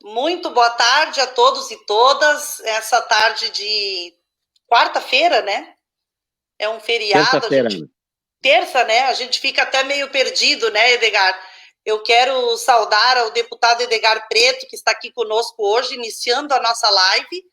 Muito boa tarde a todos e todas. Essa tarde de quarta-feira, né? É um feriado, a Terça-feira. gente terça, né? A gente fica até meio perdido, né, Edgar? Eu quero saudar ao deputado Edgar Preto, que está aqui conosco hoje, iniciando a nossa live,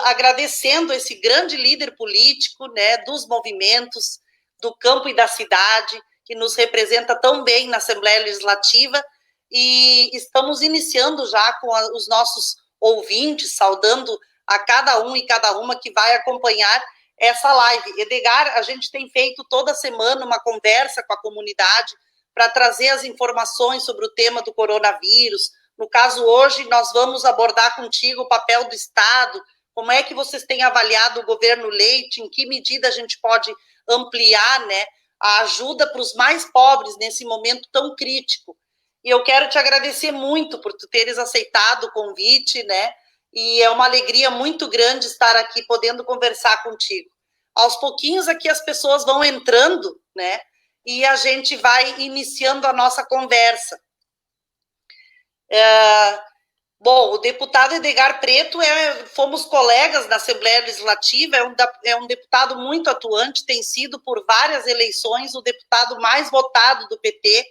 agradecendo esse grande líder político, né, dos movimentos, do campo e da cidade, que nos representa tão bem na Assembleia Legislativa, e estamos iniciando já com os nossos ouvintes, saudando a cada um e cada uma que vai acompanhar essa live. Edgar, a gente tem feito toda semana uma conversa com a comunidade para trazer as informações sobre o tema do coronavírus. No caso, hoje, nós vamos abordar contigo o papel do Estado, como é que vocês têm avaliado o governo Leite, em que medida a gente pode ampliar, né, a ajuda para os mais pobres nesse momento tão crítico. E eu quero te agradecer muito por tu teres aceitado o convite, né, e é uma alegria muito grande estar aqui podendo conversar contigo. Aos pouquinhos aqui as pessoas vão entrando, né, e a gente vai iniciando a nossa conversa. Bom, o deputado Edgar Preto, fomos colegas na Assembleia Legislativa, é um deputado muito atuante, tem sido por várias eleições o deputado mais votado do PT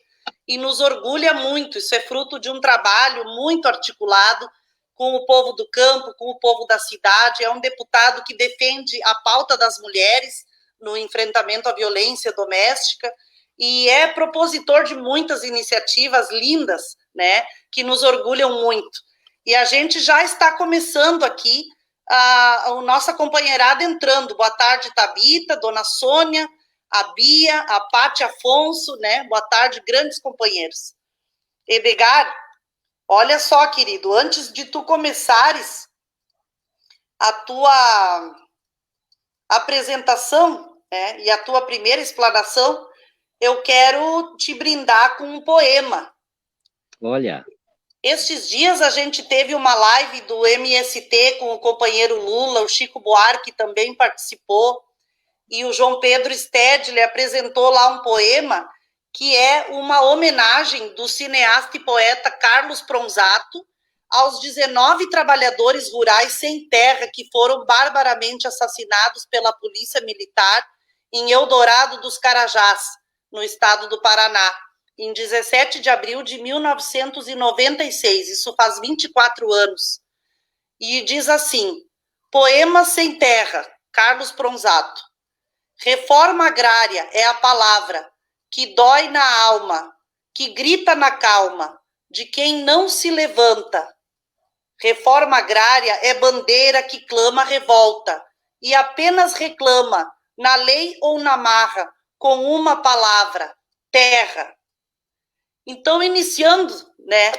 e nos orgulha muito. Isso é fruto de um trabalho muito articulado com o povo do campo, com o povo da cidade. É um deputado que defende a pauta das mulheres no enfrentamento à violência doméstica e é propositor de muitas iniciativas lindas, né, que nos orgulham muito. E a gente já está começando aqui a nossa companheirada entrando. Boa tarde, Tabita, Dona Sônia, a Bia, a Pátia Afonso, né? Boa tarde, grandes companheiros. Edgar, olha só, querido, antes de tu começares a tua apresentação, né, e a tua primeira explanação, eu quero te brindar com um poema. Olha. Estes dias a gente teve uma live do MST com o companheiro Lula, o Chico Buarque também participou, e o João Pedro Stedley apresentou lá um poema que é uma homenagem do cineasta e poeta Carlos Pronzato aos 19 trabalhadores rurais sem terra que foram barbaramente assassinados pela polícia militar em Eldorado dos Carajás, no estado do Paraná, em 17 de abril de 1996, isso faz 24 anos. E diz assim: Poema sem terra, Carlos Pronzato. Reforma agrária é a palavra que dói na alma, que grita na calma de quem não se levanta. Reforma agrária é bandeira que clama revolta e apenas reclama, na lei ou na marra, com uma palavra: terra. Então, iniciando, né,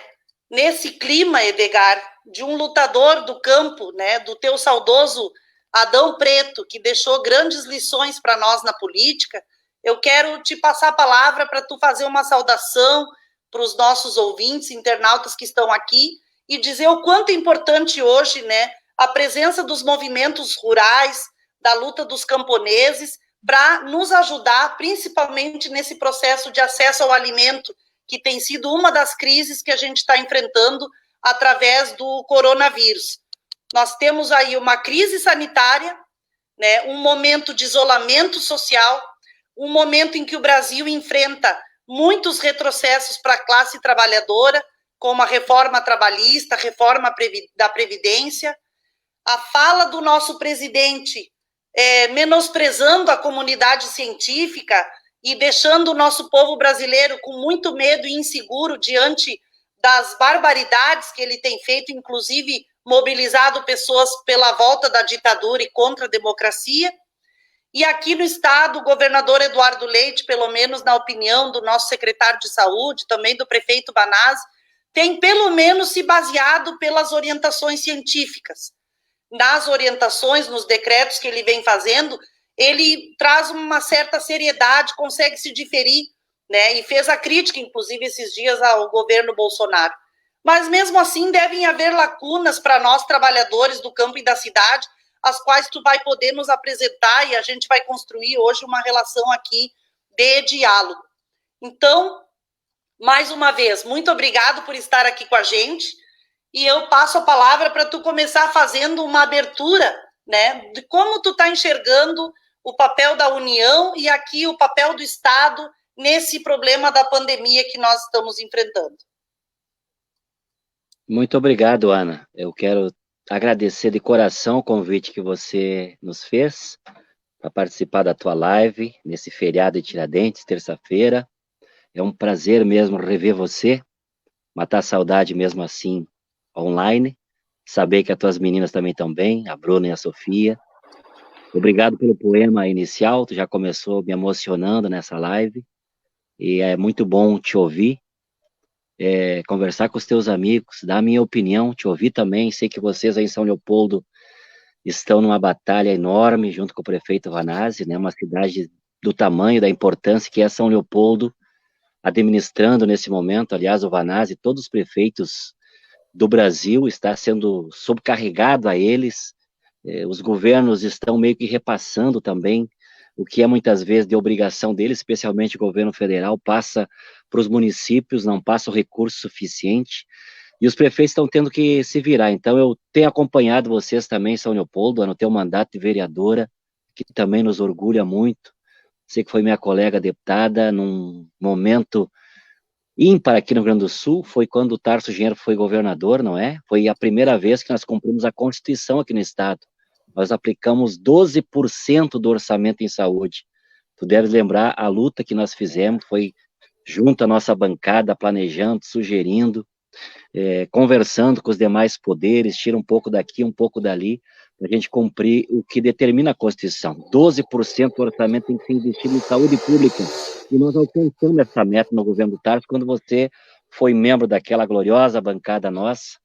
nesse clima, Edgar, de um lutador do campo, né, do teu saudoso Adão Preto, que deixou grandes lições para nós na política, eu quero te passar a palavra para tu fazer uma saudação para os nossos ouvintes, internautas que estão aqui, e dizer o quanto é importante hoje, né, a presença dos movimentos rurais, da luta dos camponeses, para nos ajudar, principalmente nesse processo de acesso ao alimento, que tem sido uma das crises que a gente está enfrentando através do coronavírus. Nós temos aí uma crise sanitária, né, um momento de isolamento social, um momento em que o Brasil enfrenta muitos retrocessos para a classe trabalhadora, como a reforma trabalhista, a reforma da Previdência, a fala do nosso presidente menosprezando a comunidade científica e deixando o nosso povo brasileiro com muito medo e inseguro diante das barbaridades que ele tem feito, inclusive mobilizado pessoas pela volta da ditadura e contra a democracia. E aqui no estado, o governador Eduardo Leite, pelo menos na opinião do nosso secretário de saúde, também do prefeito Banazzi, tem pelo menos se baseado pelas orientações científicas. Nas orientações, nos decretos que ele vem fazendo, ele traz uma certa seriedade, consegue se diferir, né? E fez a crítica, inclusive, esses dias ao governo Bolsonaro. Mas, mesmo assim, devem haver lacunas para nós, trabalhadores do campo e da cidade, as quais tu vai poder nos apresentar e a gente vai construir hoje uma relação aqui de diálogo. Então, mais uma vez, muito obrigado por estar aqui com a gente e eu passo a palavra para tu começar fazendo uma abertura, né, de como tu está enxergando o papel da União e aqui o papel do Estado nesse problema da pandemia que nós estamos enfrentando. Muito obrigado, Ana. Eu quero agradecer de coração o convite que você nos fez para participar da tua live nesse feriado de Tiradentes, terça-feira. É um prazer mesmo rever você, matar a saudade mesmo assim online, saber que as tuas meninas também estão bem, a Bruna e a Sofia. Obrigado pelo poema inicial, tu já começou me emocionando nessa live, e é muito bom te ouvir, conversar com os teus amigos, dar a minha opinião, te ouvir também. Sei que vocês aí em São Leopoldo estão numa batalha enorme junto com o prefeito Vanazzi, né, uma cidade do tamanho, da importância que é São Leopoldo, administrando nesse momento. Aliás, o Vanazzi, todos os prefeitos do Brasil está sendo sobrecarregado a eles, os governos estão meio que repassando também o que é muitas vezes de obrigação deles, especialmente o governo federal, passa para os municípios, não passa o recurso suficiente, e os prefeitos estão tendo que se virar. Então, eu tenho acompanhado vocês também, São Leopoldo, no teu mandato de vereadora, que também nos orgulha muito. Sei que foi minha colega deputada num momento ímpar aqui no Rio Grande do Sul, foi quando o Tarso Genro foi governador, não é? Foi a primeira vez que nós cumprimos a Constituição aqui no Estado. Nós aplicamos 12% do orçamento em saúde. Tu deves lembrar a luta que nós fizemos, foi junto à nossa bancada, planejando, sugerindo, conversando com os demais poderes, tira um pouco daqui, um pouco dali, para a gente cumprir o que determina a Constituição. 12% do orçamento tem que ser investido em saúde pública. E nós alcançamos essa meta no governo do Tarso quando você foi membro daquela gloriosa bancada nossa.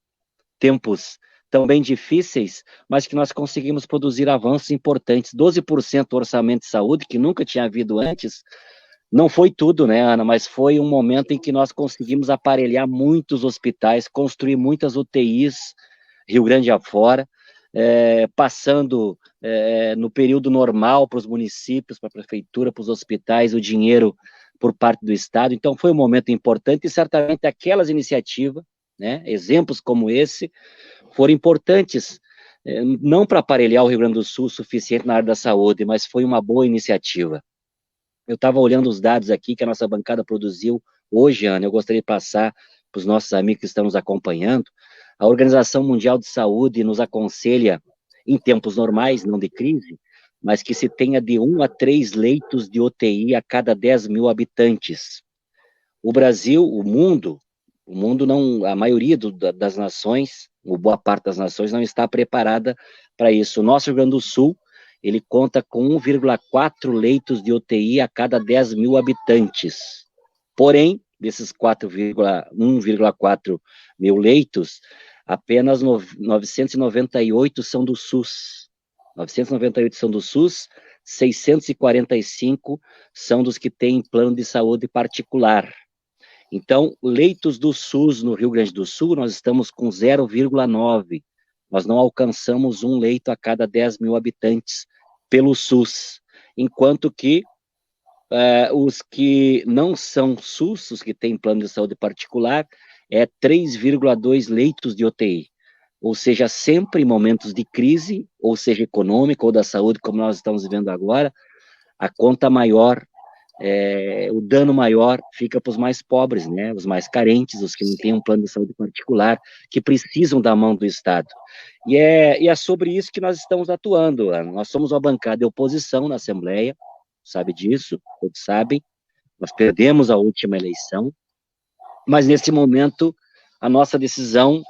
Tempos também difíceis, mas que nós conseguimos produzir avanços importantes. 12% do orçamento de saúde, que nunca tinha havido antes. Não foi tudo, né, Ana, mas foi um momento em que nós conseguimos aparelhar muitos hospitais, construir muitas UTIs, Rio Grande afora, passando no período normal para os municípios, para a prefeitura, para os hospitais, o dinheiro por parte do Estado. Então, foi um momento importante e certamente aquelas iniciativas, né, exemplos como esse, foram importantes, não para aparelhar o Rio Grande do Sul o suficiente na área da saúde, mas foi uma boa iniciativa. Eu estava olhando os dados aqui que a nossa bancada produziu hoje, Ana, eu gostaria de passar para os nossos amigos que estão nos acompanhando. A Organização Mundial de Saúde nos aconselha, em tempos normais, não de crise, mas que se tenha de 1 a 3 leitos de UTI a cada 10 mil habitantes. O Brasil, o mundo não, a maioria das nações, ou boa parte das nações, não está preparada para isso. O nosso Rio Grande do Sul, ele conta com 1,4 leitos de UTI a cada 10 mil habitantes. Porém, desses 1,4 mil leitos, apenas 998 são do SUS. 998 são do SUS, 645 são dos que têm plano de saúde particular. Então, leitos do SUS no Rio Grande do Sul, nós estamos com 0,9. Nós não alcançamos um leito a cada 10 mil habitantes pelo SUS, enquanto que os que não são SUS, os que têm plano de saúde particular, 3,2 leitos de UTI. Ou seja, sempre em momentos de crise, ou seja, econômica ou da saúde, como nós estamos vivendo agora, a conta maior, o dano maior fica para os mais pobres, né? Os mais carentes, os que não têm um plano de saúde particular, que precisam da mão do Estado. E é sobre isso que nós estamos atuando. Nós somos uma bancada de oposição na Assembleia, sabe disso, todos sabem. Nós perdemos a última eleição, mas nesse momento a nossa decisão,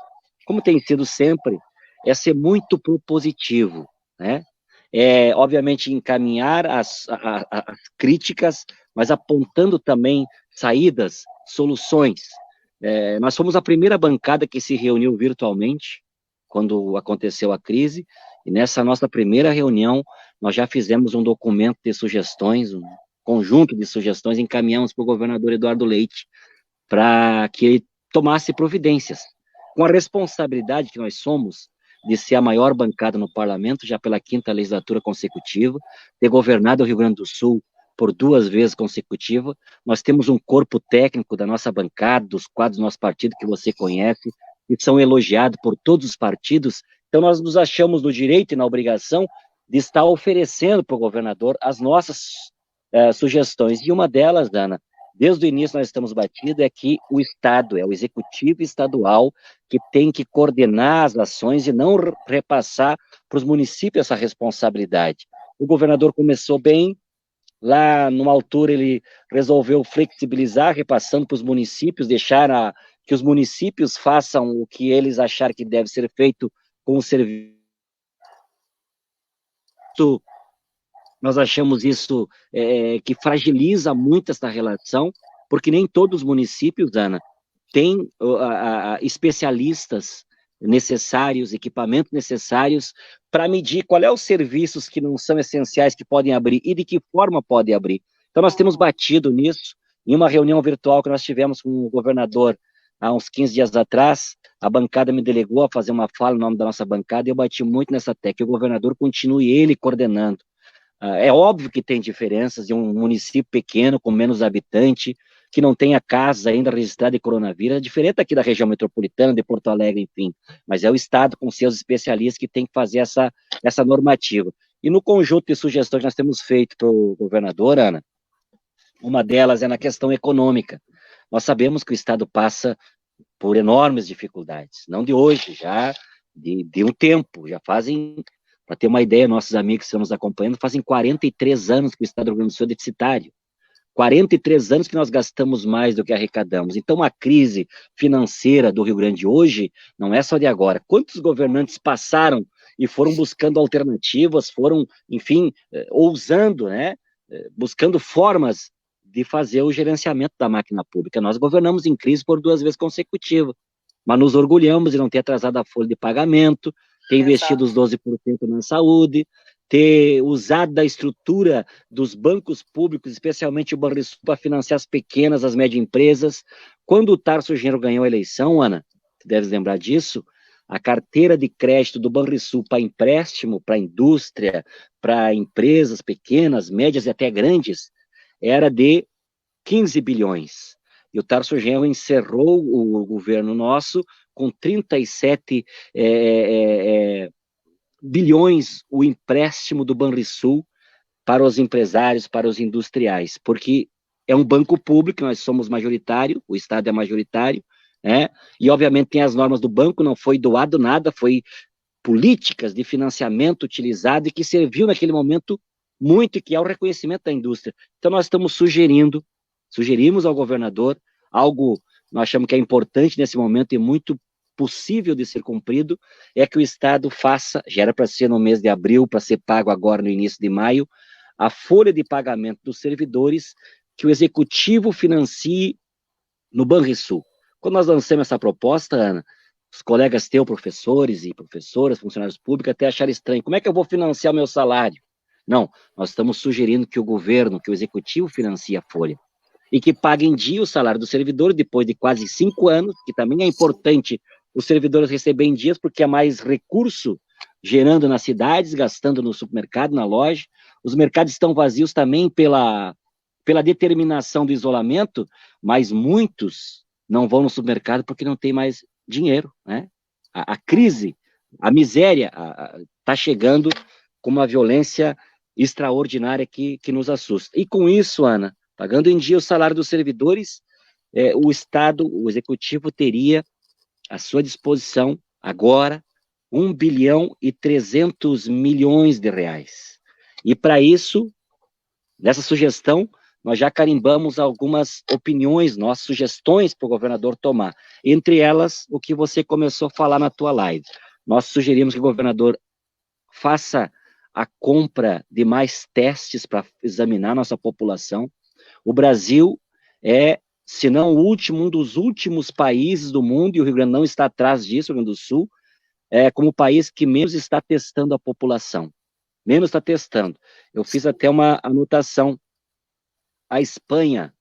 como tem sido sempre, é ser muito propositivo, né? Obviamente, encaminhar as críticas, mas apontando também saídas, soluções. Nós fomos a primeira bancada que se reuniu virtualmente, quando aconteceu a crise, e nessa nossa primeira reunião, nós já fizemos um documento de sugestões, um conjunto de sugestões, encaminhamos para o governador Eduardo Leite, para que ele tomasse providências, com a responsabilidade que nós somos, de ser a maior bancada no parlamento, já pela 5ª legislatura consecutiva, ter governado o Rio Grande do Sul por 2 vezes consecutivas. Nós temos um corpo técnico da nossa bancada, dos quadros do nosso partido, que você conhece, que são elogiados por todos os partidos. Então, nós nos achamos no direito e na obrigação de estar oferecendo para o governador as nossas sugestões. E uma delas, Ana, desde o início nós estamos batidos, é que o Estado, é o executivo estadual, que tem que coordenar as ações e não repassar para os municípios essa responsabilidade. O governador começou bem, lá numa altura ele resolveu flexibilizar, repassando para os municípios, deixar que os municípios façam o que eles acharem que deve ser feito com o serviço. Nós achamos isso que fragiliza muito essa relação, porque nem todos os municípios, Ana, têm especialistas necessários, equipamentos necessários para medir qual é os serviços que não são essenciais que podem abrir e de que forma podem abrir. Então, nós temos batido nisso. Em uma reunião virtual que nós tivemos com o governador há uns 15 dias atrás, a bancada me delegou a fazer uma fala no nome da nossa bancada e eu bati muito nessa tecla, que o governador continue ele coordenando. É óbvio que tem diferenças de um município pequeno, com menos habitante, que não tenha casa ainda registrada de coronavírus, é diferente aqui da região metropolitana, de Porto Alegre, enfim, mas é o Estado com seus especialistas que tem que fazer essa normativa. E no conjunto de sugestões que nós temos feito para o governador, Ana, uma delas é na questão econômica. Nós sabemos que o Estado passa por enormes dificuldades, não de hoje, já de um tempo, já fazem, para ter uma ideia, nossos amigos que estão nos acompanhando, fazem 43 anos que o Estado do Rio Grande do Sul é deficitário. 43 anos que nós gastamos mais do que arrecadamos. Então, a crise financeira do Rio Grande hoje não é só de agora. Quantos governantes passaram e foram buscando alternativas, foram, enfim, ousando, né, buscando formas de fazer o gerenciamento da máquina pública. Nós governamos em crise por 2 vezes consecutivas, mas nos orgulhamos de não ter atrasado a folha de pagamento, ter investido os 12% na saúde, ter usado da estrutura dos bancos públicos, especialmente o Banrisul, para financiar as pequenas, as médias empresas. Quando o Tarso Genro ganhou a eleição, Ana, você deve lembrar disso, a carteira de crédito do Banrisul para empréstimo, para indústria, para empresas pequenas, médias e até grandes, era de 15 bilhões. E o Tarso Genro encerrou o governo nosso com 37 bilhões o empréstimo do Banrisul para os empresários, para os industriais, porque é um banco público, nós somos majoritário, o Estado é majoritário, né? E obviamente tem as normas do banco, não foi doado nada, foi políticas de financiamento utilizado e que serviu naquele momento muito, que é o reconhecimento da indústria. Então nós estamos sugerimos ao governador algo, nós achamos que é importante nesse momento e muito possível de ser cumprido, é que o Estado faça, já era para ser no mês de abril, para ser pago agora no início de maio, a folha de pagamento dos servidores que o Executivo financie no Banrisul. Quando nós lançamos essa proposta, Ana, os colegas teus, professores e professoras, funcionários públicos, até acharam estranho. Como é que eu vou financiar o meu salário? Não, nós estamos sugerindo que o governo, que o Executivo financie a folha e que pague em dia o salário do servidor depois de quase 5 anos, que também é importante os servidores receberem em dias, porque é mais recurso gerando nas cidades, gastando no supermercado, na loja. Os mercados estão vazios também pela determinação do isolamento, mas muitos não vão no supermercado porque não tem mais dinheiro, né? A crise, a miséria está chegando com uma violência extraordinária que nos assusta. E com isso, Ana, pagando em dia o salário dos servidores, o Estado, o Executivo teria à sua disposição, agora, 1 bilhão e 300 milhões de reais. E para isso, nessa sugestão, nós já carimbamos algumas opiniões, nossas sugestões para o governador tomar. Entre elas, o que você começou a falar na tua live. Nós sugerimos que o governador faça a compra de mais testes para examinar nossa população. O Brasil é, se não o último, um dos últimos países do mundo, e o Rio Grande não está atrás disso, o Rio Grande do Sul, como o país que menos está testando a população. Menos está testando. Eu fiz até uma anotação. A Espanha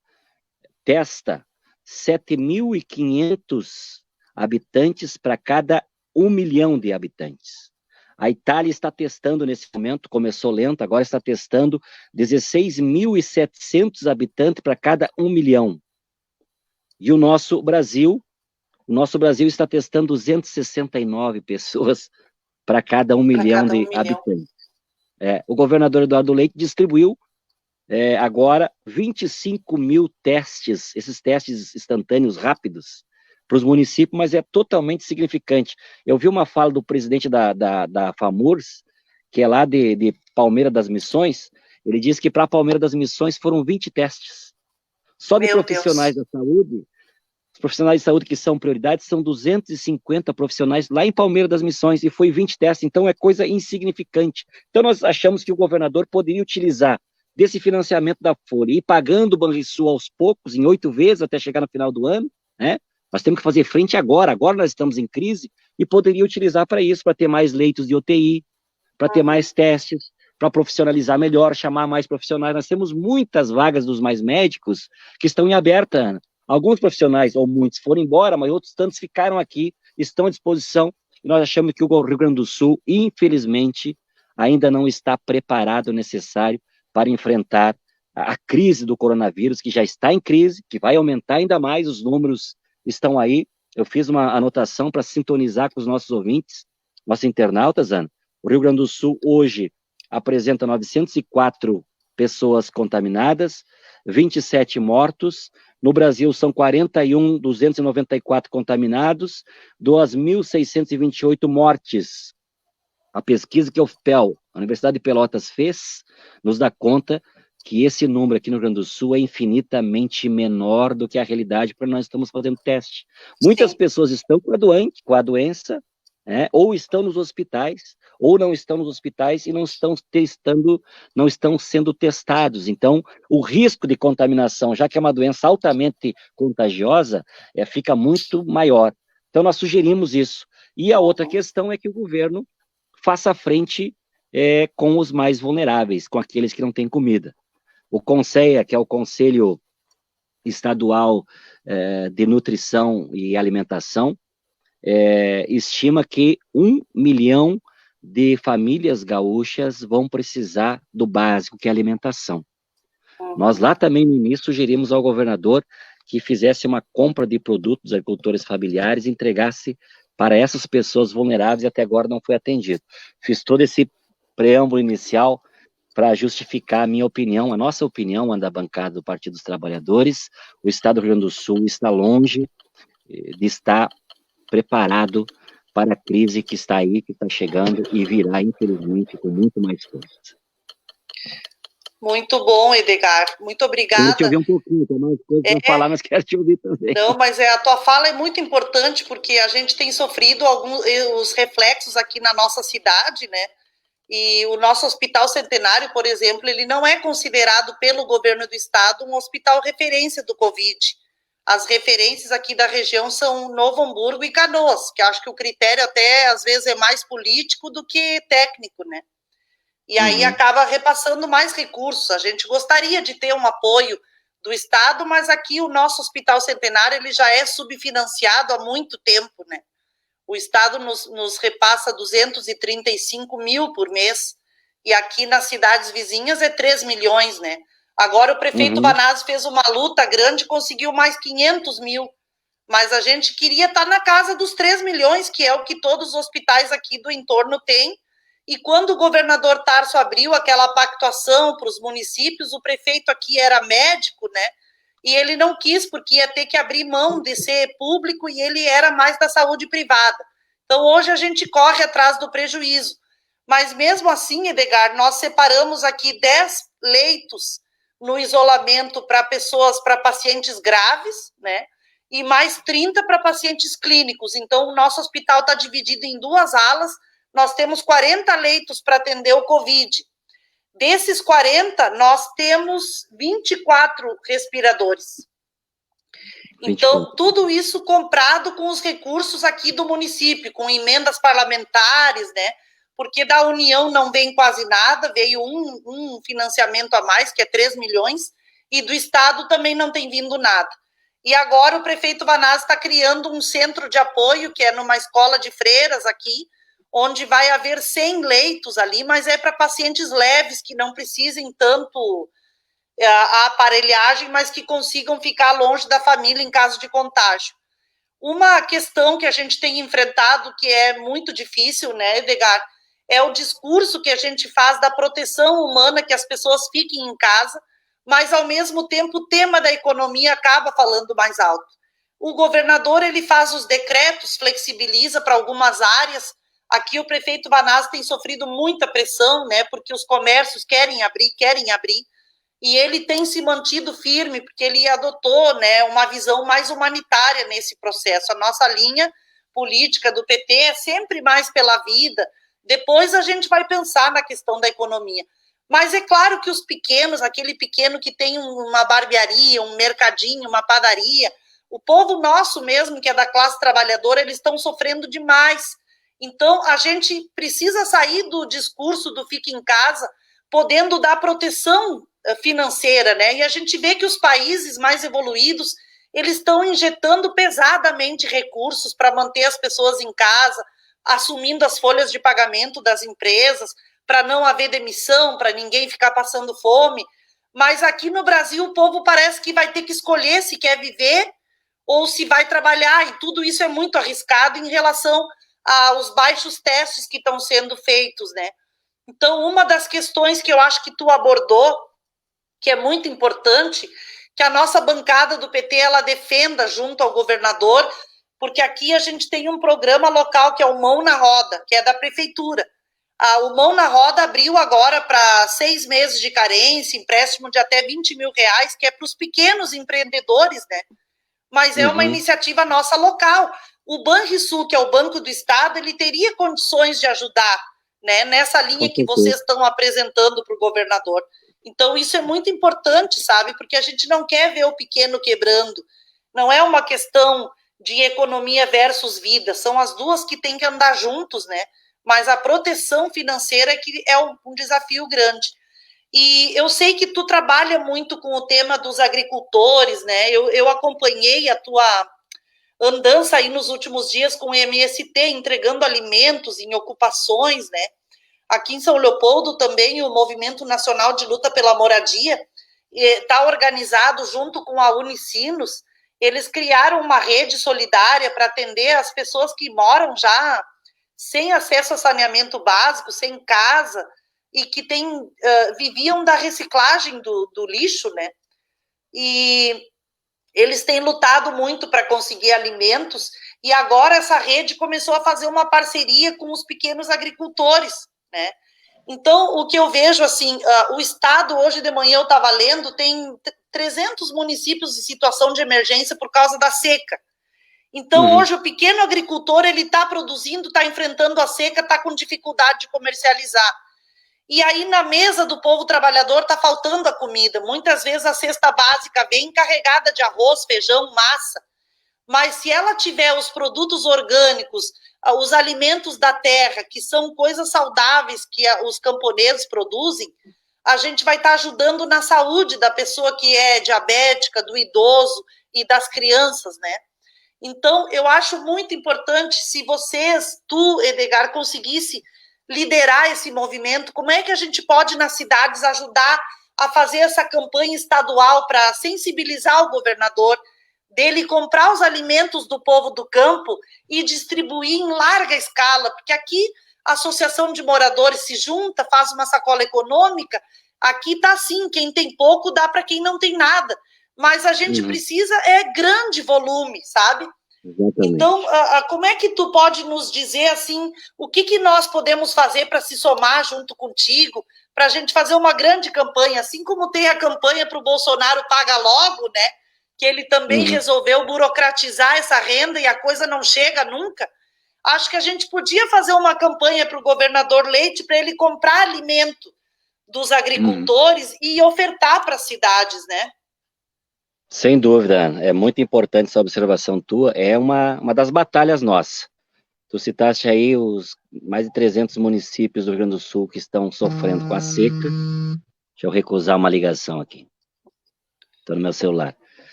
testa 7.500 habitantes para cada 1 milhão de habitantes. A Itália está testando nesse momento, começou lento, agora está testando 16.700 habitantes para cada 1 milhão. E o nosso Brasil o nosso Brasil está testando 269 pessoas para cada 1 milhão de habitantes. O governador Eduardo Leite distribuiu agora 25 mil testes, esses testes instantâneos rápidos, para os municípios, mas é totalmente significante. Eu vi uma fala do presidente da FAMURS, que é lá de Palmeira das Missões, ele disse que para Palmeira das Missões foram 20 testes. Só de profissionais da saúde, os profissionais de saúde que são prioridade, são 250 profissionais lá em Palmeira das Missões, e foi 20 testes, então é coisa insignificante. Então nós achamos que o governador poderia utilizar desse financiamento da Folha e ir pagando o Banrisul aos poucos, em 8 vezes, até chegar no final do ano, né? Nós temos que fazer frente agora nós estamos em crise, e poderia utilizar para isso, para ter mais leitos de UTI, para ter mais testes, para profissionalizar melhor, chamar mais profissionais. Nós temos muitas vagas dos mais médicos que estão em aberta, Ana. Alguns profissionais, ou muitos, foram embora, mas outros tantos ficaram aqui, estão à disposição, e nós achamos que o Rio Grande do Sul, infelizmente, ainda não está preparado o necessário para enfrentar a crise do coronavírus, que já está em crise, que vai aumentar ainda mais, os números estão aí. Eu fiz uma anotação para sintonizar com os nossos ouvintes, nossos internautas, Ana. O Rio Grande do Sul, hoje, apresenta 904 pessoas contaminadas, 27 mortos. No Brasil, são 41.294 contaminados, 2.628 mortes. A pesquisa que a UFPEL, a Universidade de Pelotas, fez, nos dá conta que esse número aqui no Rio Grande do Sul é infinitamente menor do que a realidade, porque nós estamos fazendo teste. Muitas pessoas estão com a doença, ou estão nos hospitais, ou não estão nos hospitais e não estão sendo testados. Então, o risco de contaminação, já que é uma doença altamente contagiosa, fica muito maior. Então, nós sugerimos isso. E a outra questão é que o governo faça frente com os mais vulneráveis, com aqueles que não têm comida. O CONSEA, que é o Conselho Estadual de Nutrição e Alimentação, estima que 1 milhão de famílias gaúchas vão precisar do básico, que é a alimentação. Nós lá também no início sugerimos ao governador que fizesse uma compra de produtos dos agricultores familiares e entregasse para essas pessoas vulneráveis, e até agora não foi atendido. Fiz todo esse preâmbulo inicial para justificar a minha opinião, a nossa opinião, a da bancada do Partido dos Trabalhadores. O Estado do Rio Grande do Sul está longe de estar preparado para a crise que está aí, que está chegando e virá, infelizmente, com muito mais força. Muito bom, Edgar. Muito obrigada. Quero te ouvir um pouquinho, tem mais coisas para falar, mas quero te ouvir também. Não, mas a tua fala é muito importante, porque a gente tem sofrido os reflexos aqui na nossa cidade, né? E o nosso Hospital Centenário, por exemplo, ele não é considerado pelo governo do estado um hospital referência do Covid. As referências aqui da região são Novo Hamburgo e Canoas, que acho que o critério até, às vezes, é mais político do que técnico, né? E aí acaba repassando mais recursos. A gente gostaria de ter um apoio do estado, mas aqui o nosso Hospital Centenário ele já é subfinanciado há muito tempo, né? O estado nos repassa 235 mil por mês, e aqui nas cidades vizinhas é 3 milhões, né? Agora o prefeito Vanazzi fez uma luta grande, conseguiu mais 500 mil, mas a gente queria estar na casa dos 3 milhões, que é o que todos os hospitais aqui do entorno têm. E quando o governador Tarso abriu aquela pactuação para os municípios, o prefeito aqui era médico, né? E ele não quis, porque ia ter que abrir mão de ser público, e ele era mais da saúde privada. Então, hoje a gente corre atrás do prejuízo. Mas mesmo assim, Edgar, nós separamos aqui 10 leitos no isolamento para pacientes graves, né? E mais 30 para pacientes clínicos. Então, o nosso hospital está dividido em 2 alas. Nós temos 40 leitos para atender o Covid. Desses 40, nós temos 24 respiradores. Então, tudo isso comprado com os recursos aqui do município, com emendas parlamentares, né? Porque da União não vem quase nada, veio um financiamento a mais, que é 3 milhões, e do Estado também não tem vindo nada. E agora o prefeito Vanazzi está criando um centro de apoio, que é numa escola de freiras aqui, onde vai haver 100 leitos ali, mas é para pacientes leves, que não precisem tanto a aparelhagem, mas que consigam ficar longe da família em caso de contágio. Uma questão que a gente tem enfrentado, que é muito difícil, né, Edgar, é o discurso que a gente faz da proteção humana, que as pessoas fiquem em casa, mas, ao mesmo tempo, o tema da economia acaba falando mais alto. O governador, ele faz os decretos, flexibiliza para algumas áreas. Aqui o prefeito Vanazzi tem sofrido muita pressão, né, porque os comércios querem abrir, e ele tem se mantido firme, porque ele adotou, né, uma visão mais humanitária nesse processo. A nossa linha política do PT é sempre mais pela vida, depois a gente vai pensar na questão da economia. Mas é claro que os pequenos, aquele pequeno que tem uma barbearia, um mercadinho, uma padaria, o povo nosso mesmo, que é da classe trabalhadora, eles estão sofrendo demais. Então, a gente precisa sair do discurso do fique em casa, podendo dar proteção financeira, né? E a gente vê que os países mais evoluídos, eles estão injetando pesadamente recursos para manter as pessoas em casa, assumindo as folhas de pagamento das empresas, para não haver demissão, para ninguém ficar passando fome. Mas aqui no Brasil o povo parece que vai ter que escolher se quer viver ou se vai trabalhar, e tudo isso é muito arriscado em relação aos baixos testes que estão sendo feitos, né? Então, uma das questões que eu acho que tu abordou, que é muito importante, que a nossa bancada do PT, ela defenda junto ao governador, porque aqui a gente tem um programa local que é o Mão na Roda, que é da prefeitura. O Mão na Roda abriu agora para 6 meses de carência, empréstimo de até 20 mil reais, que é para os pequenos empreendedores, né? Mas é uma iniciativa nossa local. O Banrisul, que é o Banco do Estado, ele teria condições de ajudar, né, nessa linha que vocês estão apresentando para o governador. Então, isso é muito importante, sabe? Porque a gente não quer ver o pequeno quebrando. Não é uma questão de economia versus vida, são as duas que têm que andar juntos, né? Mas a proteção financeira é que é um desafio grande. E eu sei que tu trabalha muito com o tema dos agricultores, né? Eu acompanhei a tua andança aí nos últimos dias com o MST, entregando alimentos em ocupações, né? Aqui em São Leopoldo também o Movimento Nacional de Luta pela Moradia está organizado junto com a Unicinos. Eles criaram uma rede solidária para atender as pessoas que moram já sem acesso a saneamento básico, sem casa, e que viviam da reciclagem do lixo, né? E eles têm lutado muito para conseguir alimentos, e agora essa rede começou a fazer uma parceria com os pequenos agricultores, né? Então, o que eu vejo, assim, o Estado, hoje de manhã eu estava lendo, tem 300 municípios em situação de emergência por causa da seca. Então, hoje o pequeno agricultor, ele está produzindo, está enfrentando a seca, está com dificuldade de comercializar. E aí, na mesa do povo trabalhador, está faltando a comida. Muitas vezes a cesta básica vem carregada de arroz, feijão, massa. Mas se ela tiver os produtos orgânicos, os alimentos da terra, que são coisas saudáveis que os camponeses produzem, a gente vai estar ajudando na saúde da pessoa que é diabética, do idoso e das crianças, né? Então, eu acho muito importante se tu, Edgar, conseguisse liderar esse movimento, como é que a gente pode, nas cidades, ajudar a fazer essa campanha estadual para sensibilizar o governador, dele comprar os alimentos do povo do campo e distribuir em larga escala, porque aqui a associação de moradores se junta, faz uma sacola econômica, aqui tá assim, quem tem pouco dá para quem não tem nada, mas a gente precisa grande volume, sabe? Exatamente. Então, como é que tu pode nos dizer, assim, o que nós podemos fazer para se somar junto contigo, para a gente fazer uma grande campanha, assim como tem a campanha para o Bolsonaro Paga Logo, né? Que ele também resolveu burocratizar essa renda e a coisa não chega nunca. Acho que a gente podia fazer uma campanha para o governador Leite para ele comprar alimento dos agricultores e ofertar para as cidades, né? Sem dúvida, Ana. É muito importante essa observação tua, é uma das batalhas nossas. Tu citaste aí os mais de 300 municípios do Rio Grande do Sul que estão sofrendo com a seca. Deixa eu recusar uma ligação aqui. Estou no meu celular.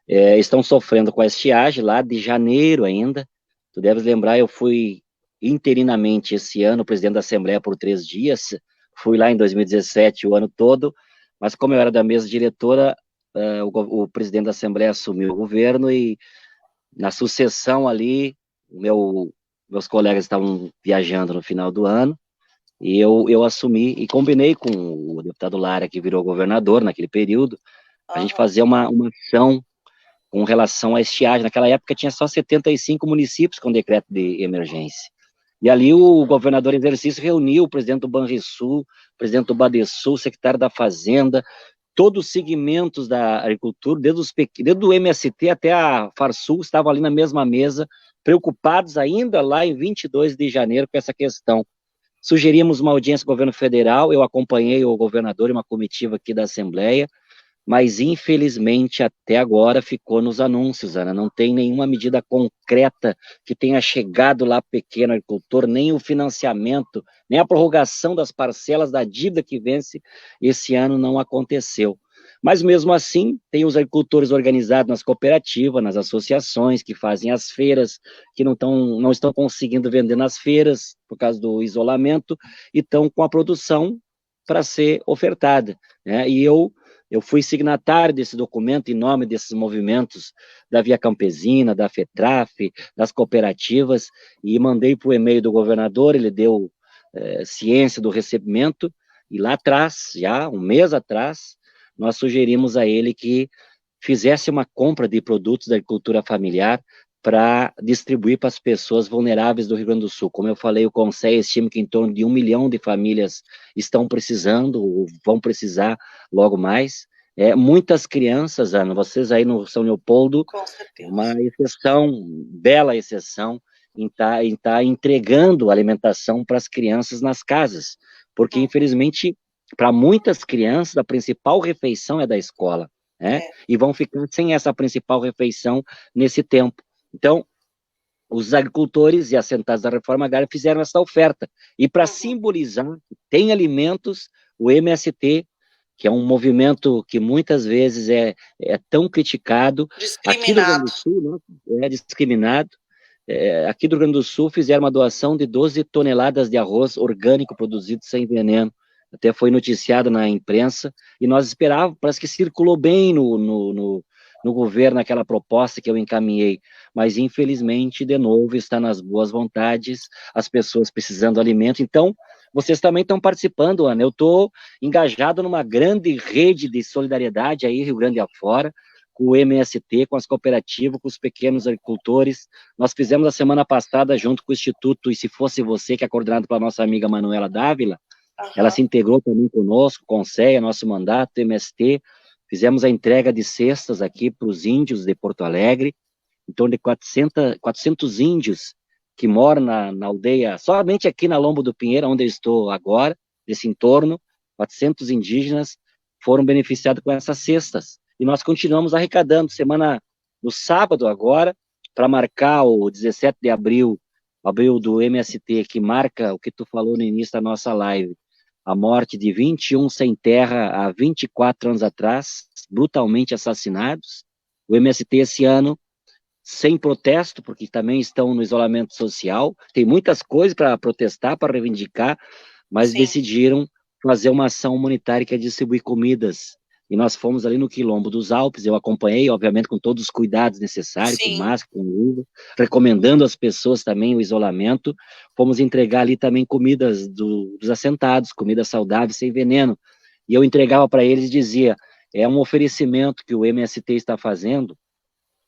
Estão sofrendo com a estiagem lá de janeiro ainda. Tu deves lembrar, eu fui interinamente esse ano presidente da Assembleia por 3 dias, fui lá em 2017 o ano todo, mas como eu era da mesa diretora, o presidente da Assembleia assumiu o governo e na sucessão ali, meus colegas estavam viajando no final do ano, e eu assumi e combinei com o deputado Lara, que virou governador naquele período, a gente fazer uma ação com relação à estiagem. Naquela época tinha só 75 municípios com decreto de emergência. E ali o governador em exercício reuniu o presidente do Banrisul, o presidente do Badesul, o secretário da Fazenda, todos os segmentos da agricultura, desde o MST até a Farsul, estavam ali na mesma mesa, preocupados ainda lá em 22 de janeiro com essa questão. Sugerimos uma audiência do governo federal, eu acompanhei o governador e uma comitiva aqui da Assembleia, mas infelizmente até agora ficou nos anúncios, Ana, não tem nenhuma medida concreta que tenha chegado lá pequeno agricultor, nem o financiamento, nem a prorrogação das parcelas da dívida que vence esse ano não aconteceu. Mas mesmo assim, tem os agricultores organizados nas cooperativas, nas associações, que fazem as feiras, que não estão conseguindo vender nas feiras por causa do isolamento, e estão com a produção para ser ofertada, né? E eu fui signatário desse documento em nome desses movimentos da Via Campesina, da FETRAF, das cooperativas, e mandei para o e-mail do governador, ele deu ciência do recebimento, e lá atrás, já um mês atrás, nós sugerimos a ele que fizesse uma compra de produtos da agricultura familiar para distribuir para as pessoas vulneráveis do Rio Grande do Sul. Como eu falei, o Conselho estima que em torno de 1 milhão de famílias estão precisando, ou vão precisar logo mais. Muitas crianças, Ana, vocês aí no São Leopoldo, uma exceção, bela exceção, em tá entregando alimentação para as crianças nas casas, porque infelizmente, para muitas crianças, a principal refeição é da escola, né? E vão ficar sem essa principal refeição nesse tempo. Então, os agricultores e assentados da reforma agrária fizeram essa oferta. E para simbolizar que tem alimentos, o MST, que é um movimento que muitas vezes é tão criticado, aqui do Rio Grande do Sul, né, discriminado, aqui do Rio Grande do Sul fizeram uma doação de 12 toneladas de arroz orgânico produzido sem veneno. Até foi noticiado na imprensa, e nós esperávamos, parece que circulou bem no governo aquela proposta que eu encaminhei, mas infelizmente, de novo, está nas boas vontades, as pessoas precisando de alimento. Então, vocês também estão participando, Ana, eu estou engajado numa grande rede de solidariedade aí, Rio Grande afora, com o MST, com as cooperativas, com os pequenos agricultores. Nós fizemos a semana passada, junto com o Instituto E Se Fosse Você, que é coordenado pela nossa amiga Manuela Dávila, ela se integrou também conosco, com o CEA, nosso mandato, MST, fizemos a entrega de cestas aqui para os índios de Porto Alegre, em torno de 400 índios que moram na aldeia, somente aqui na Lombo do Pinheiro, onde eu estou agora, nesse entorno, 400 indígenas foram beneficiados com essas cestas. E nós continuamos arrecadando, no sábado agora, para marcar o 17 de abril do MST, que marca o que tu falou no início da nossa live, a morte de 21 sem terra há 24 anos atrás, brutalmente assassinados. O MST esse ano, sem protesto, porque também estão no isolamento social, tem muitas coisas para protestar, para reivindicar, mas decidiram fazer uma ação humanitária que é distribuir comidas. E nós fomos ali no Quilombo dos Alpes, eu acompanhei, obviamente, com todos os cuidados necessários, com máscara, com luva, recomendando às pessoas também o isolamento. Fomos entregar ali também comidas dos assentados, comidas saudáveis, sem veneno. E eu entregava para eles e dizia, é um oferecimento que o MST está fazendo,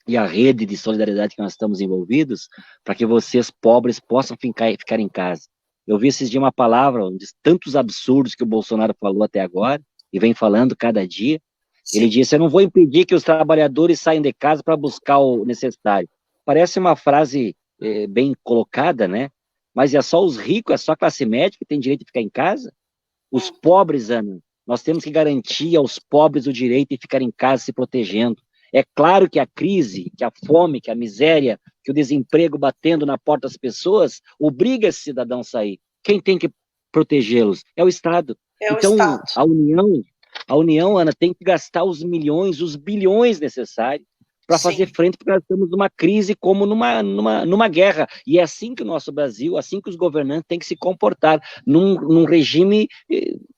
e a rede de solidariedade que nós estamos envolvidos, para que vocês, pobres, possam ficar em casa. Eu vi esses dias uma palavra, de tantos absurdos que o Bolsonaro falou até agora, e vem falando cada dia. Ele disse, eu não vou impedir que os trabalhadores saiam de casa para buscar o necessário. Parece uma frase bem colocada, né? Mas é só os ricos, é só a classe média que tem direito de ficar em casa? Os pobres, Ana, nós temos que garantir aos pobres o direito de ficar em casa se protegendo. É claro que a crise, que a fome, que a miséria, que o desemprego batendo na porta das pessoas, obriga esse cidadão a sair. Quem tem que protegê-los? É o Estado. Então, a União, Ana, tem que gastar os milhões, os bilhões necessários para fazer frente, porque nós estamos numa crise como numa guerra. E é assim que o nosso Brasil, assim que os governantes têm que se comportar, num regime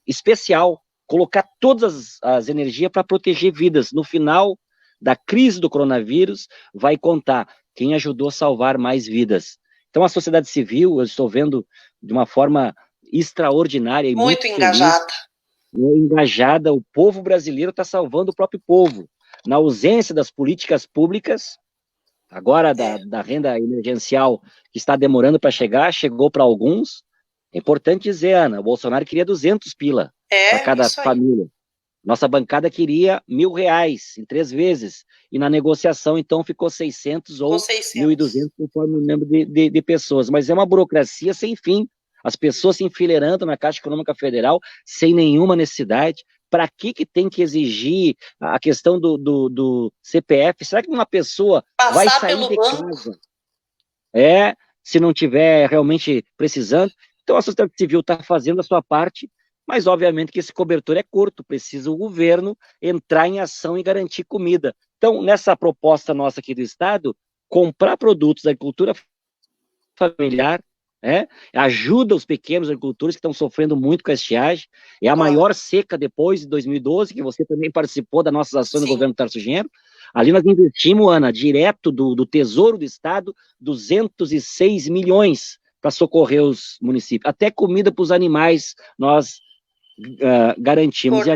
especial, colocar todas as energias para proteger vidas. No final, da crise do coronavírus, vai contar quem ajudou a salvar mais vidas. Então, a sociedade civil, eu estou vendo de uma forma extraordinária e muito engajada. Feliz, engajada. O povo brasileiro está salvando o próprio povo. Na ausência das políticas públicas, agora da renda emergencial, que está demorando para chegar, chegou para alguns. É importante dizer, Ana, o Bolsonaro queria 200 pila para cada família. Nossa bancada queria R$1.000 em 3 vezes. E na negociação, então, ficou 600 ou 1.200, conforme o número de pessoas. Mas é uma burocracia sem fim. As pessoas se enfileirando na Caixa Econômica Federal sem nenhuma necessidade. Para que tem que exigir a questão do CPF? Será que uma pessoa vai sair de casa? Se não tiver realmente precisando. Então, a sociedade civil está fazendo a sua parte, mas, obviamente, que esse cobertor é curto, precisa o governo entrar em ação e garantir comida. Então, nessa proposta nossa aqui do Estado, comprar produtos da agricultura familiar, ajuda os pequenos agricultores que estão sofrendo muito com a estiagem, é a maior seca depois de 2012, que você também participou das nossas ações no governo Tarso Genro. Ali nós investimos, Ana, direto do Tesouro do Estado, 206 milhões para socorrer os municípios. Até comida para os animais nós garantimos.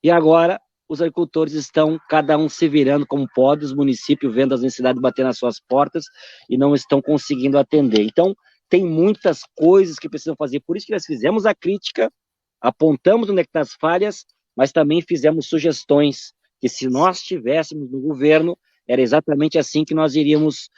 E agora os agricultores estão, cada um se virando como pode, os municípios vendo as necessidades bater nas suas portas e não estão conseguindo atender. Então, tem muitas coisas que precisam fazer. Por isso que nós fizemos a crítica, apontamos onde é que estão as falhas, mas também fizemos sugestões que, se nós estivéssemos no governo, era exatamente assim que nós iríamos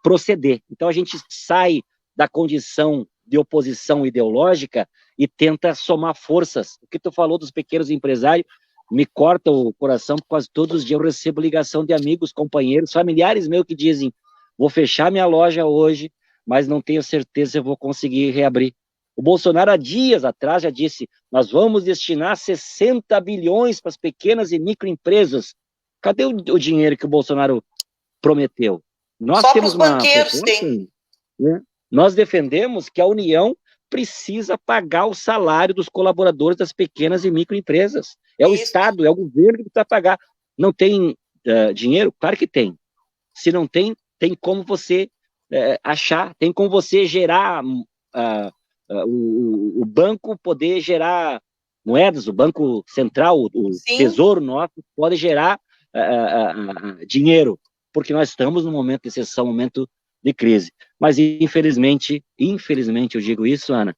proceder. Então, a gente sai da condição de oposição ideológica e tenta somar forças. O que tu falou dos pequenos empresários me corta o coração, porque quase todos os dias eu recebo ligação de amigos, companheiros, familiares meus que dizem: vou fechar minha loja hoje, mas não tenho certeza se eu vou conseguir reabrir. O Bolsonaro, há dias atrás, já disse: nós vamos destinar 60 bilhões para as pequenas e microempresas. Cadê o dinheiro que o Bolsonaro prometeu? Nós só temos uma banqueiros tem. Né? Nós defendemos que a União precisa pagar o salário dos colaboradores das pequenas e microempresas. É o Estado, é o governo que precisa pagar. Não tem dinheiro? Claro que tem. Se não tem, tem como você achar, tem como você gerar o banco poder gerar moedas, o Banco Central, o Tesouro nosso pode gerar dinheiro, porque nós estamos num momento de exceção, momento de crise. Mas, infelizmente, eu digo isso, Ana,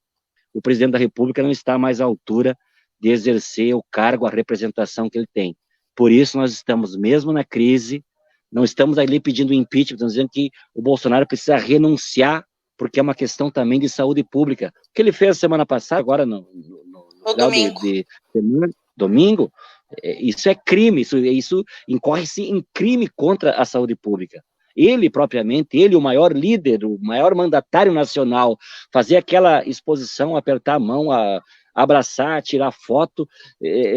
o presidente da República não está mais à altura de exercer o cargo, a representação que ele tem. Por isso, nós estamos, mesmo na crise, não estamos ali pedindo impeachment, estamos dizendo que o Bolsonaro precisa renunciar, porque é uma questão também de saúde pública. O que ele fez semana passada, agora no domingo. Domingo, isso é crime, isso incorre-se em crime contra a saúde pública. Ele, propriamente, o maior líder, o maior mandatário nacional, fazer aquela exposição, apertar a mão, abraçar, tirar foto,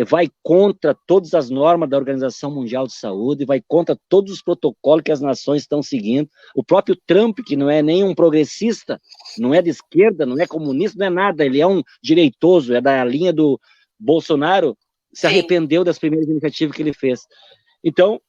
vai contra todas as normas da Organização Mundial de Saúde, vai contra todos os protocolos que as nações estão seguindo. O próprio Trump, que não é nem um progressista, não é de esquerda, não é comunista, não é nada, ele é um direitoso, é da linha do Bolsonaro, se arrependeu das primeiras iniciativas que ele fez. Então,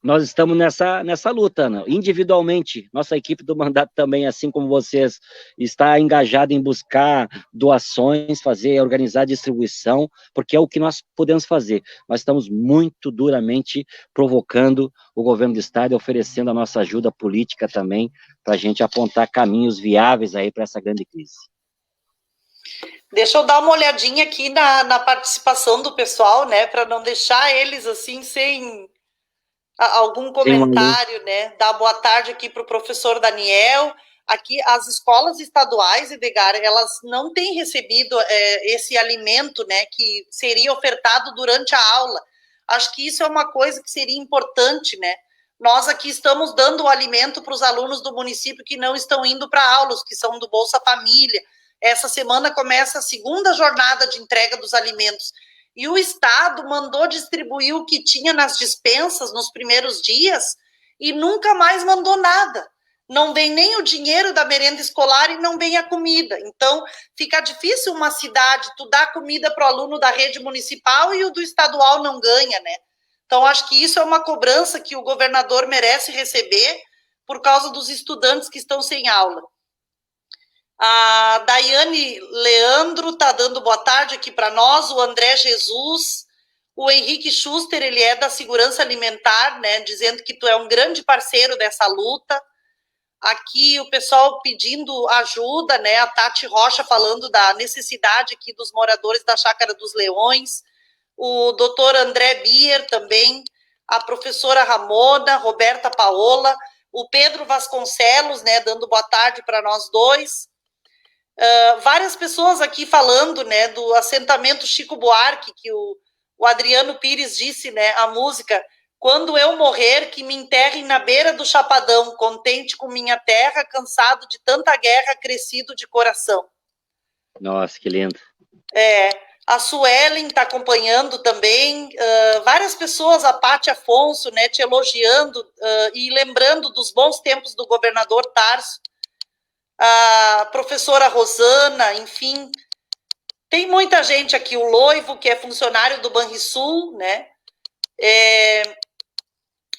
nós estamos nessa luta, Ana. Individualmente, nossa equipe do mandato também, assim como vocês, está engajada em buscar doações, organizar distribuição, porque é o que nós podemos fazer. Nós estamos muito duramente provocando o governo do Estado e oferecendo a nossa ajuda política também, para a gente apontar caminhos viáveis aí para essa grande crise. Deixa eu dar uma olhadinha aqui na participação do pessoal, né, para não deixar eles assim sem algum comentário, né? Dar boa tarde aqui para o professor Daniel. Aqui, as escolas estaduais, Edgar, elas não têm recebido esse alimento, né, que seria ofertado durante a aula. Acho que isso é uma coisa que seria importante, né? Nós aqui estamos dando o alimento para os alunos do município que não estão indo para aulas, que são do Bolsa Família. Essa semana começa a segunda jornada de entrega dos alimentos. E o Estado mandou distribuir o que tinha nas dispensas nos primeiros dias e nunca mais mandou nada. Não vem nem o dinheiro da merenda escolar e não vem a comida. Então, fica difícil uma cidade, tu dar comida para o aluno da rede municipal e o do estadual não ganha, né? Então, acho que isso é uma cobrança que o governador merece receber por causa dos estudantes que estão sem aula. A Daiane Leandro está dando boa tarde aqui para nós, o André Jesus, o Henrique Schuster, ele é da Segurança Alimentar, né, dizendo que tu é um grande parceiro dessa luta. Aqui o pessoal pedindo ajuda, né, a Tati Rocha falando da necessidade aqui dos moradores da Chácara dos Leões, o doutor André Bier também, a professora Ramona, Roberta Paola, o Pedro Vasconcelos, né, dando boa tarde para nós dois. Várias pessoas aqui falando, né, do assentamento Chico Buarque, que o Adriano Pires disse, né, a música, quando eu morrer, que me enterrem na beira do Chapadão, contente com minha terra, cansado de tanta guerra, crescido de coração. Nossa, que lindo. A Suelen está acompanhando também, várias pessoas, a Pátia Afonso, né, te elogiando e lembrando dos bons tempos do governador Tarso, a professora Rosana, enfim, tem muita gente aqui, o Loivo, que é funcionário do Banrisul, né,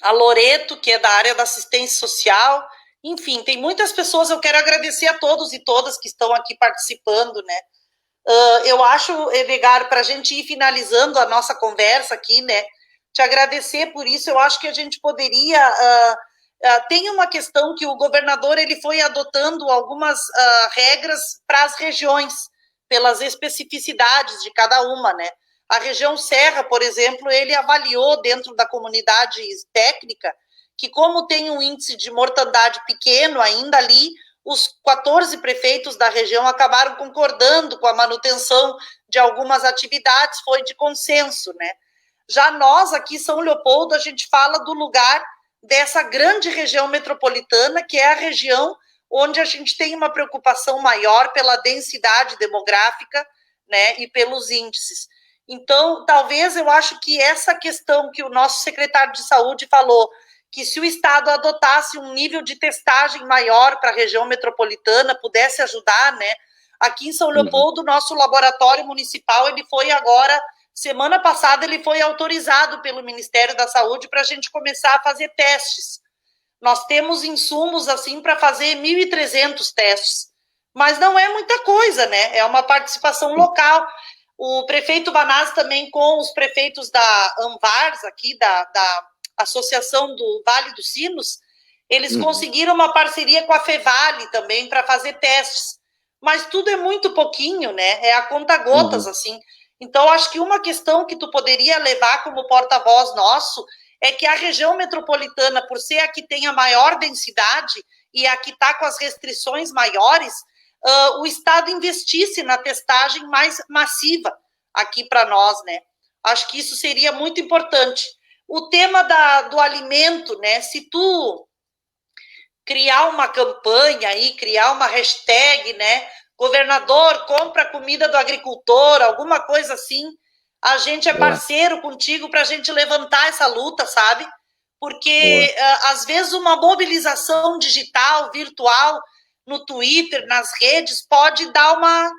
a Loreto, que é da área da assistência social, enfim, tem muitas pessoas, eu quero agradecer a todos e todas que estão aqui participando, né. Eu acho, Edgar, para a gente ir finalizando a nossa conversa aqui, né, te agradecer por isso, eu acho que a gente poderia... tem uma questão que o governador ele foi adotando algumas regras para as regiões, pelas especificidades de cada uma, né? A região Serra, por exemplo, ele avaliou dentro da comunidade técnica que como tem um índice de mortandade pequeno ainda ali, os 14 prefeitos da região acabaram concordando com a manutenção de algumas atividades, foi de consenso, né? Já nós aqui, São Leopoldo, a gente fala do lugar dessa grande região metropolitana, que é a região onde a gente tem uma preocupação maior pela densidade demográfica, né, e pelos índices. Então, talvez eu acho que essa questão que o nosso secretário de saúde falou, que se o Estado adotasse um nível de testagem maior para a região metropolitana, pudesse ajudar, né? Aqui em São Leopoldo, nosso laboratório municipal, ele foi agora, semana passada, ele foi autorizado pelo Ministério da Saúde para a gente começar a fazer testes. Nós temos insumos, assim, para fazer 1.300 testes, mas não é muita coisa, né? É uma participação local. O prefeito Banaz também com os prefeitos da Anvars, aqui, da Associação do Vale dos Sinos, eles conseguiram uma parceria com a Fevale também para fazer testes, mas tudo é muito pouquinho, né? É a conta-gotas, assim. Então, acho que uma questão que tu poderia levar como porta-voz nosso é que a região metropolitana, por ser a que tem a maior densidade e a que está com as restrições maiores, o Estado investisse na testagem mais massiva aqui para nós, né? Acho que isso seria muito importante. O tema do alimento, né? Se tu criar uma campanha aí, criar uma hashtag, né? Governador, compra a comida do agricultor, alguma coisa assim, a gente é parceiro contigo para a gente levantar essa luta, sabe? Porque, às vezes, uma mobilização digital, virtual, no Twitter, nas redes, pode dar uma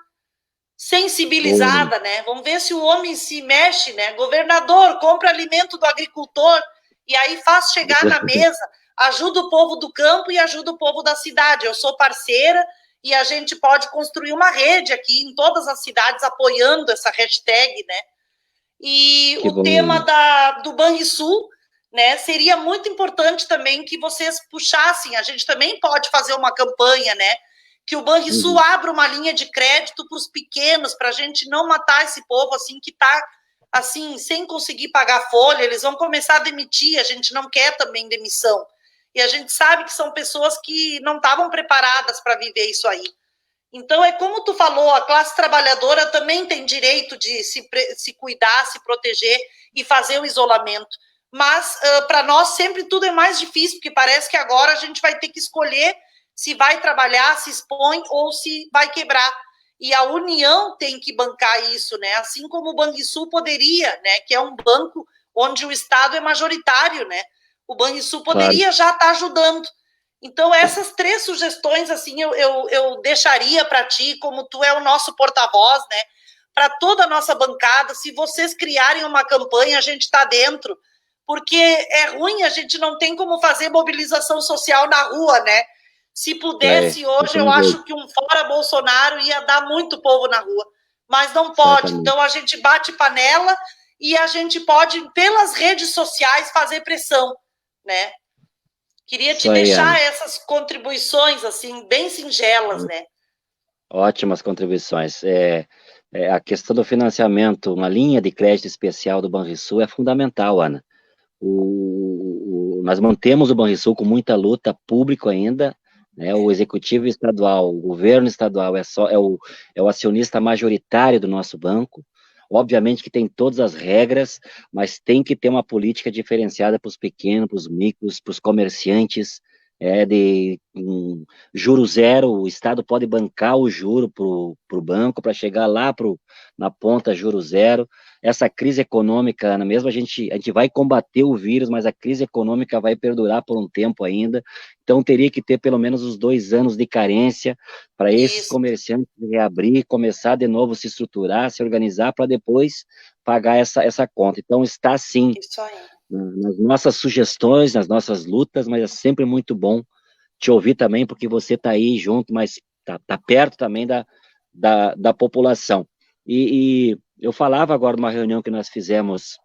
sensibilizada, né? Vamos ver se o homem se mexe, né? Governador, compra alimento do agricultor e aí faz chegar na mesa, ajuda o povo do campo e ajuda o povo da cidade. Eu sou parceira e a gente pode construir uma rede aqui em todas as cidades apoiando essa hashtag, né? E o tema do Banrisul, né? Seria muito importante também que vocês puxassem, a gente também pode fazer uma campanha, né? Que o Banrisul abra uma linha de crédito para os pequenos, para a gente não matar esse povo assim que está assim, sem conseguir pagar folha, eles vão começar a demitir, a gente não quer também demissão. E a gente sabe que são pessoas que não estavam preparadas para viver isso aí. Então, é como tu falou, a classe trabalhadora também tem direito de se cuidar, se proteger e fazer o isolamento. Mas, para nós, sempre tudo é mais difícil, porque parece que agora a gente vai ter que escolher se vai trabalhar, se expõe ou se vai quebrar. E a União tem que bancar isso, né? Assim como o Banrisul poderia, né? Que é um banco onde o Estado é majoritário, né? O Banrisul poderia já estar ajudando. Então, essas 3 sugestões, assim, eu deixaria para ti, como tu é o nosso porta-voz, né? Para toda a nossa bancada, se vocês criarem uma campanha, a gente está dentro, porque é ruim, a gente não tem como fazer mobilização social na rua, né? Se pudesse hoje, eu acho que um fora Bolsonaro ia dar muito povo na rua, mas não pode. Exatamente. Então a gente bate panela e a gente pode, pelas redes sociais, fazer pressão, né? Queria te deixar essas contribuições, assim, bem singelas, né? Ótimas contribuições. A questão do financiamento, uma linha de crédito especial do Banrisul é fundamental, Ana. Nós mantemos o Banrisul com muita luta, público ainda, né? O executivo estadual, o governo estadual é o acionista majoritário do nosso banco. Obviamente que tem todas as regras, mas tem que ter uma política diferenciada para os pequenos, para os micros, para os comerciantes, de juro zero. O Estado pode bancar o juro para o banco, para chegar lá na ponta juro zero. Essa crise econômica, Ana, mesmo a gente vai combater o vírus, mas a crise econômica vai perdurar por um tempo ainda, então teria que ter pelo menos os 2 anos de carência para esses comerciantes reabrir, começar de novo, se estruturar, se organizar, para depois pagar essa conta. Então está sim nas nossas sugestões, nas nossas lutas, mas é sempre muito bom te ouvir também, porque você está aí junto, mas está perto também da população. E eu falava agora numa reunião que nós fizemos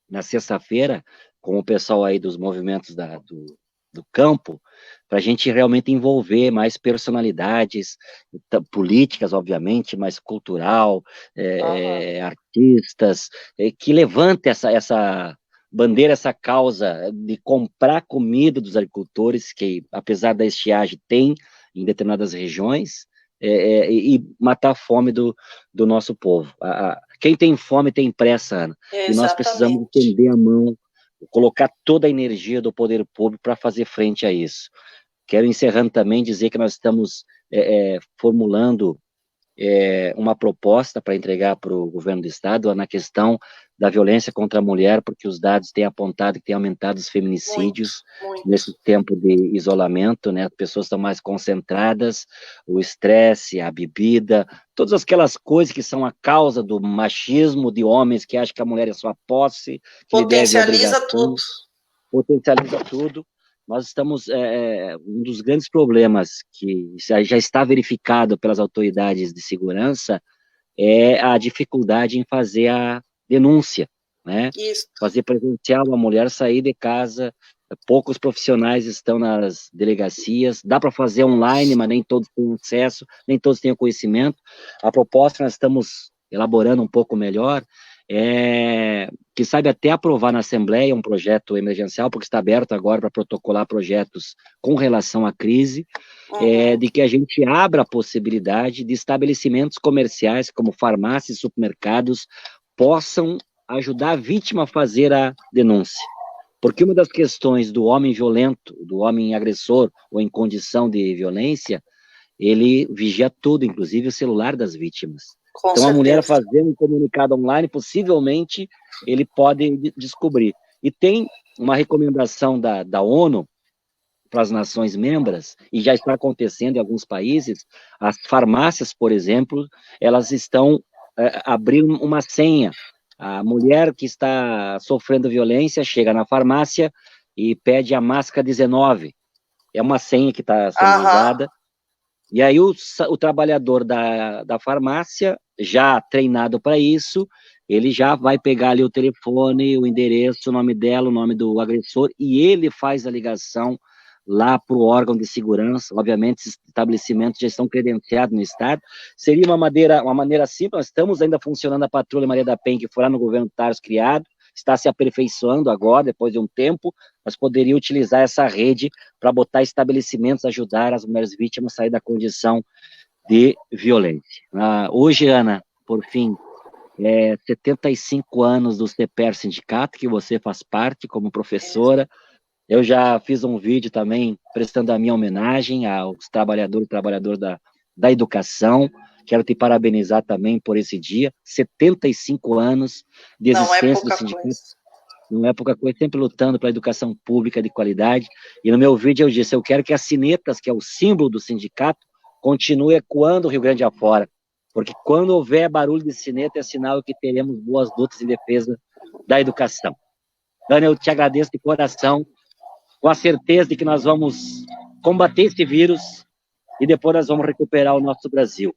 na sexta-feira com o pessoal aí dos movimentos do campo, para a gente realmente envolver mais personalidades políticas, obviamente, mas cultural, artistas, que levantem essa bandeira, essa causa de comprar comida dos agricultores, que apesar da estiagem tem em determinadas regiões, e matar a fome do nosso povo. Quem tem fome tem pressa, Ana. E nós precisamos estender a mão, colocar toda a energia do poder público para fazer frente a isso. Quero, encerrando também, dizer que nós estamos formulando uma proposta para entregar para o governo do estado na questão da violência contra a mulher, porque os dados têm apontado que tem aumentado os feminicídios muito. Nesse tempo de isolamento, né? As pessoas estão mais concentradas, o estresse, a bebida, todas aquelas coisas que são a causa do machismo de homens que acham que a mulher é sua posse, que potencializa tudo. Potencializa tudo. Nós estamos, um dos grandes problemas que já está verificado pelas autoridades de segurança é a dificuldade em fazer a denúncia, né? Isso. Fazer presencial, a mulher sair de casa, poucos profissionais estão nas delegacias, dá para fazer online, mas nem todos têm acesso, nem todos têm o conhecimento. A proposta nós estamos elaborando um pouco melhor, que sabe até aprovar na Assembleia um projeto emergencial, porque está aberto agora para protocolar projetos com relação à crise, de que a gente abra a possibilidade de estabelecimentos comerciais, como farmácias e supermercados, possam ajudar a vítima a fazer a denúncia. Porque uma das questões do homem violento, do homem agressor ou em condição de violência, ele vigia tudo, inclusive o celular das vítimas. Com então, certeza. A mulher fazendo um comunicado online, possivelmente, ele pode descobrir. E tem uma recomendação da ONU para as nações membros, e já está acontecendo em alguns países, as farmácias, por exemplo, elas estão abrindo uma senha. A mulher que está sofrendo violência chega na farmácia e pede a máscara 19. É uma senha que está sendo usada. E aí o trabalhador da farmácia, já treinado para isso, ele já vai pegar ali o telefone, o endereço, o nome dela, o nome do agressor, e ele faz a ligação lá para o órgão de segurança. Obviamente, esses estabelecimentos já estão credenciados no Estado. Seria uma maneira simples. Nós estamos ainda funcionando a Patrulha Maria da Penha, que foi lá no governo Tarso criado, está se aperfeiçoando agora, depois de um tempo, mas poderia utilizar essa rede para botar estabelecimentos, ajudar as mulheres vítimas a sair da condição de violência. Hoje, Ana, por fim, 75 anos do CEPER Sindicato, que você faz parte como professora. Eu já fiz um vídeo também prestando a minha homenagem aos trabalhadores e trabalhadoras da educação. Quero te parabenizar também por esse dia. 75 anos de existência do sindicato. Não é pouca coisa, sempre lutando pela educação pública de qualidade. E no meu vídeo eu disse, eu quero que as sinetas, que é o símbolo do sindicato, continue ecoando o Rio Grande afora. Porque quando houver barulho de sineta, é sinal que teremos boas lutas em defesa da educação. Ana, eu te agradeço de coração, com a certeza de que nós vamos combater esse vírus e depois nós vamos recuperar o nosso Brasil.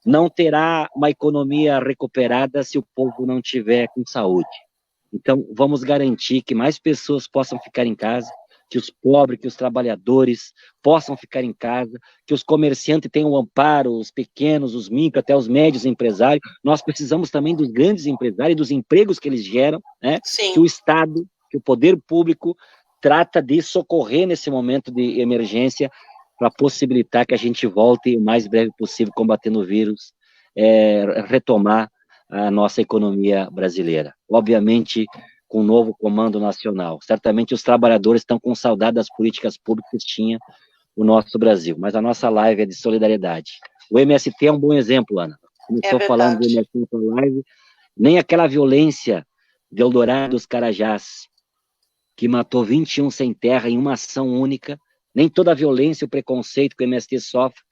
Não terá uma economia recuperada se o povo não tiver com saúde. Então, vamos garantir que mais pessoas possam ficar em casa, que os pobres, que os trabalhadores possam ficar em casa, que os comerciantes tenham amparo, os pequenos, os micros, até os médios empresários. Nós precisamos também dos grandes empresários, dos empregos que eles geram, né? Sim. Que o Estado, que o poder público trata de socorrer nesse momento de emergência para possibilitar que a gente volte o mais breve possível combatendo o vírus, retomar a nossa economia brasileira. Obviamente, com um novo comando nacional. Certamente os trabalhadores estão com saudade das políticas públicas que tinha o nosso Brasil, mas a nossa live é de solidariedade. O MST é um bom exemplo, Ana. Começou falando do MST na live, nem aquela violência de Eldorado dos Carajás, que matou 21 sem terra em uma ação única, nem toda a violência e o preconceito que o MST sofre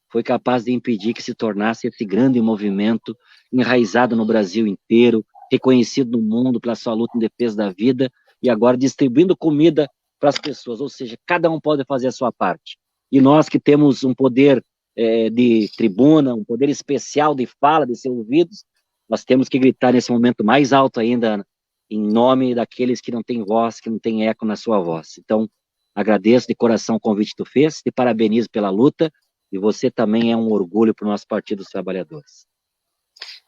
foi capaz de impedir que se tornasse esse grande movimento enraizado no Brasil inteiro, reconhecido no mundo pela sua luta em defesa da vida e agora distribuindo comida para as pessoas, ou seja, cada um pode fazer a sua parte. E nós que temos um poder de tribuna, um poder especial de fala, de ser ouvidos, nós temos que gritar nesse momento mais alto ainda, Ana, em nome daqueles que não têm voz, que não têm eco na sua voz. Então, agradeço de coração o convite que tu fez, te parabenizo pela luta, e você também é um orgulho para o nosso Partido dos Trabalhadores.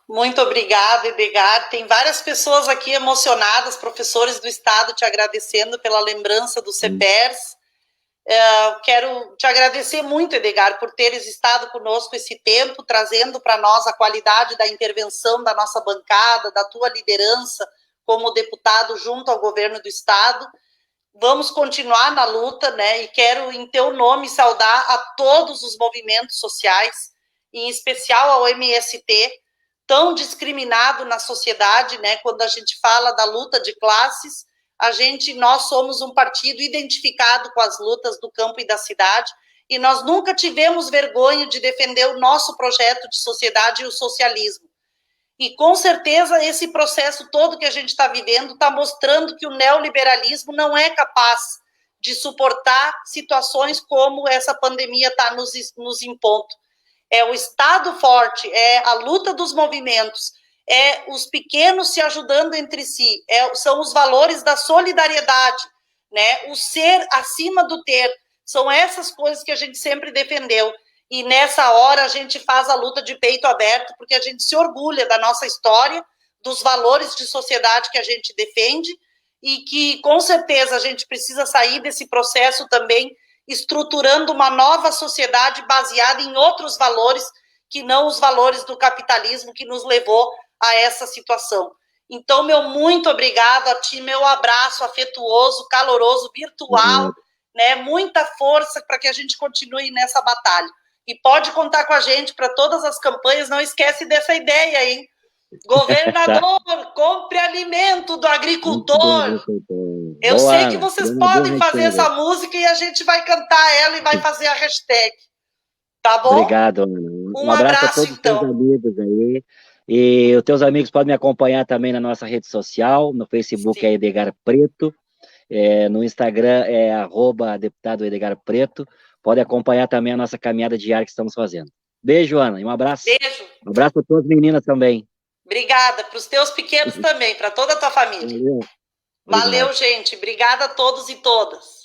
Muito obrigada, Edgar. Tem várias pessoas aqui emocionadas, professores do Estado, te agradecendo pela lembrança do CEPERS. Quero te agradecer muito, Edgar, por teres estado conosco esse tempo, trazendo para nós a qualidade da intervenção da nossa bancada, da tua liderança como deputado junto ao governo do Estado. Vamos continuar na luta, né? E quero, em teu nome, saudar a todos os movimentos sociais, em especial ao MST, tão discriminado na sociedade, né? Quando a gente fala da luta de classes, nós somos um partido identificado com as lutas do campo e da cidade, e nós nunca tivemos vergonha de defender o nosso projeto de sociedade e o socialismo. E, com certeza, esse processo todo que a gente está vivendo está mostrando que o neoliberalismo não é capaz de suportar situações como essa pandemia está nos impondo. É o Estado forte, é a luta dos movimentos, é os pequenos se ajudando entre si, são os valores da solidariedade, né? O ser acima do ter. São essas coisas que a gente sempre defendeu. E nessa hora a gente faz a luta de peito aberto, porque a gente se orgulha da nossa história, dos valores de sociedade que a gente defende, e que com certeza a gente precisa sair desse processo também, estruturando uma nova sociedade baseada em outros valores, que não os valores do capitalismo que nos levou a essa situação. Então, meu muito obrigado a ti, meu abraço afetuoso, caloroso, virtual, né? Muita força para que a gente continue nessa batalha. E pode contar com a gente para todas as campanhas. Não esquece dessa ideia, hein? Governador, compre alimento do agricultor. Eu sei que vocês podem fazer essa música e a gente vai cantar ela e vai fazer a hashtag. Tá bom? Obrigado, Ana. Um abraço, a todos então. Os teus amigos aí. E os teus amigos podem me acompanhar também na nossa rede social, no Facebook. Sim. É Edgar Preto, no Instagram é @deputado Edgar Preto. Pode acompanhar também a nossa caminhada diária que estamos fazendo. Beijo, Ana, e um abraço. Beijo. Um abraço para todas as meninas também. Obrigada, para os teus pequenos também, para toda a tua família. Valeu. Valeu, gente. Obrigada a todos e todas.